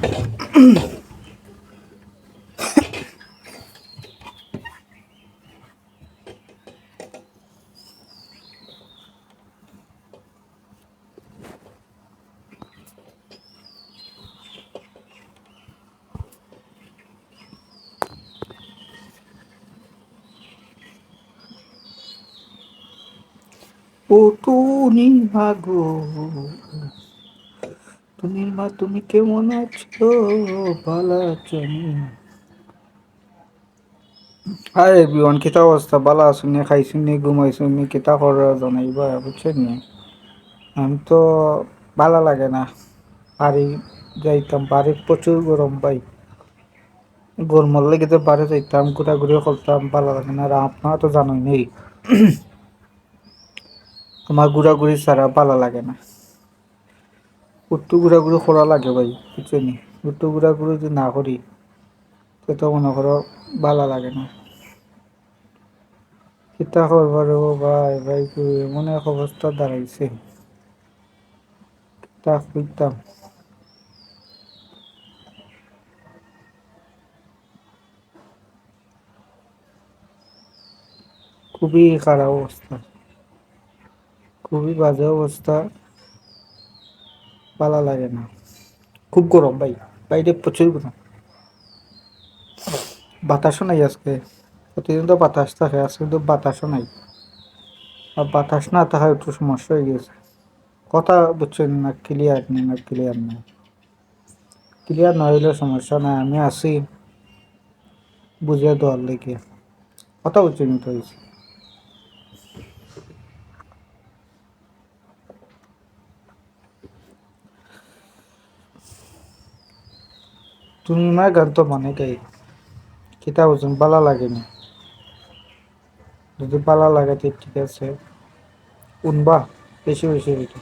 ও টুনি মাগো, টুনির মা তুমি কেমন আছো? ভালো আছো? হাই এভরিওয়ান, কিতা অবস্থা? বালা আছো নি? খাইছো নি? ঘুমাইছো নি? কিতা করা জানাইবা, বুঝছেন নি? আমি তো ভালো লাগে না, বাড়ি যাইতাম। বাড়ির প্রচুর গরম ভাই, গরমের লেগে তো বাড়ি যাইতাম, ঘোরাঘুরি করতাম, ভালো লাগে না। আর আপনারা তো জানোই নেই, আমার ঘোরাঘুরি ছাড়া ভালো লাগে না। একটু ঘোরাঘুরি করা লাগে ভাই, বুঝছেন নি? একটু ঘোরাঘুরি যদি না করি তো তো মনে করো ভালো লাগে না। কিতা করবার ভাই, ভাই এমন এক অবস্থা দাঁড়াইছে, তা কইতাম। খুবই খারাপ অবস্থা, খুবই বাজে অবস্থা, ভালো লাগে না। খুব গরম ভাই, বাইরে প্রচুর গরম। বাতাসও নাই আজকে, প্রতিদিন তো বাতাস থাকে, আজকে কিন্তু বাতাসও নাই। আর বাতাস না থাকার একটু সমস্যা হয়ে গেছে। কথা বুঝছেন না? ক্লিয়ার নেই, না ক্লিয়ার নেই। ক্লিয়ার না হইলে সমস্যা নাই, আমি আছি বুঝিয়ে দেওয়ার লেগে। কথা বুঝছেন তো হয়েছে। তুমি মা গান তো মানে গাই, কিতা বুঝছেন? ভালো লাগেনি, যদি ভালো লাগে তো ঠিক আছে, শুনবা বেশি বেশি এটা।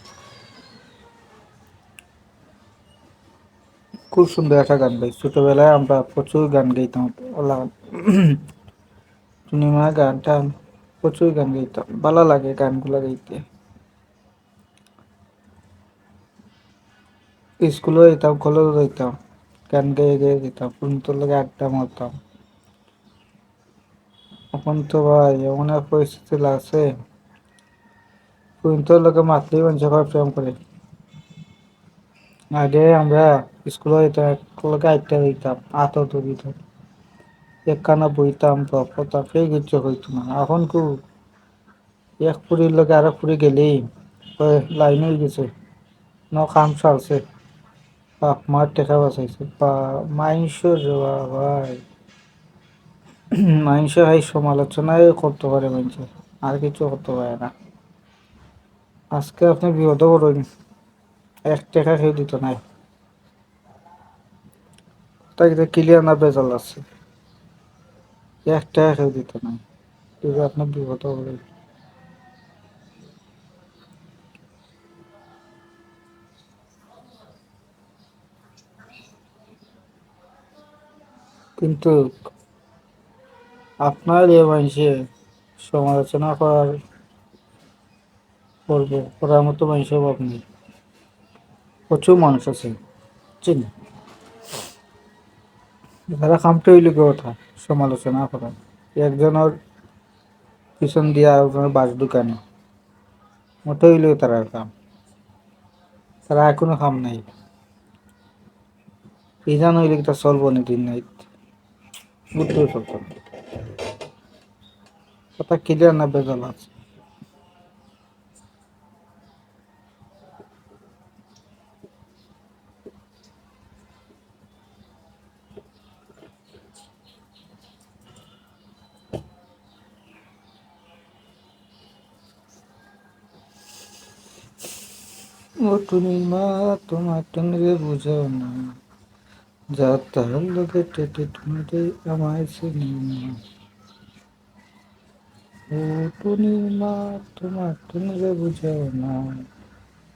খুব সুন্দর একটা গান ভাই, ছোটবেলায় আমরা প্রচুর গান গাইতাম। ওলা পূর্ণিমা গানটা প্রচুর গান গাইতাম, ভালো লাগে গানগুলো গাইতে। স্কুলেও যেতাম, কলেজও যেতাম, গান গেয়ে গেয়ে যেতাম, বন্ধুদের লগে আড্ডা মারতাম। এখন তো ভাই এমন এক পরিস্থিতি লাগছে, বন্ধুদের লগে মাতলেই মানুষ আবার প্রেম করে। আগে আমরা স্কুলে যেতাম, এক লগে আড্ডা দিতাম, আতর দিতাম, একখানা বইতাম, পড়তাম, সেই কিছু হইতো না। এখন খুব এক পুরীর লগে আরেক পুরী গেলেই লাইন হয়ে গেছে, ন কাম সারছে, বাপ মার টেকা বাঁচাইছে বা মাইন্সের ভাই। মাইন্সের এই সমালোচনায় করতে পারে মাইন্সের, আর কিছু করতে পারে না। আজকে আপনি বিপদ করুন, এক টাকা খেয়ে দিত নাই, তাই ক্লিয়ার না বেজাল আছে, এক টাকা খেয়ে দিত নাই, কিন্তু আপনি বিপদ করুন। কিন্তু আপনার এ মাইন্সে সমালোচনা করার মতো মানুষের অভাব নেই, প্রচুর মানুষ আছে, বুঝছেন? তারা কামটা হইলে কি কথা, সমালোচনা করা, একজনের পিছন দিয়ে আরেকজনের বাস ঢুকানো, মোটে হইলেও তারা কাম, তারা আর কোনো কাম নাই। ইজান হইলে কি তা চলবো নি দিন নাই, বুঝতেও চলতো না। কথা ক্লিয়ার না বেজাল আছে? ও তুমি মা, তোমার টনরে বুঝাও না, যা তার লোকে টেটে টুনরে আমায় চিনি না। ও টুনি মা, তোমার টনরে বুঝাও না,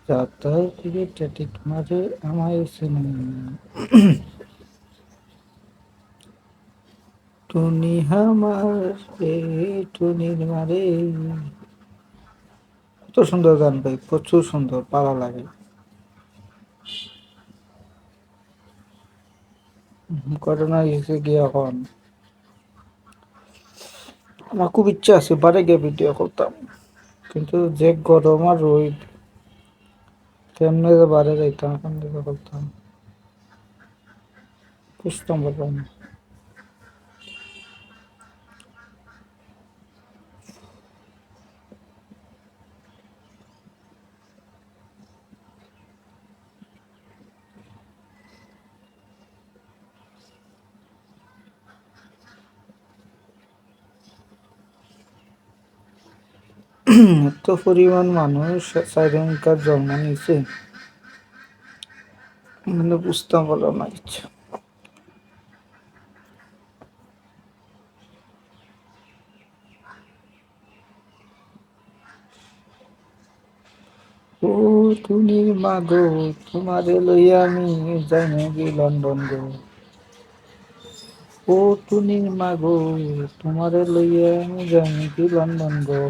যা তার লোকে টেটে টুনরে আমায় চিনি না। টুনি আমার, এ টুনির মারে। কত সুন্দর গান ভাই, প্রচুর সুন্দর, ভালো লাগে। ঘটনা হয়েছে গিয়ে এখন আমার খুব ইচ্ছা আছে বারে গিয়ে ভিডিও করতাম, কিন্তু যে গরম আর রোদ কেমনে যে বারে যাইতাম এখন ভিডিও করতাম বুঝতাম পারলাম না। এত পরিমাণ মানুষ সাইলেন্টকার জন্ম নিয়েছে মানে বুঝতাম পারলাম না কিছু। ও তুমি মাগো, তোমারে লইয়া আমি যাই নাকি লন্ডন গো। ও তুমি মাগো, তোমারে লইয়া আমি যাই নাকি লন্ডন গো।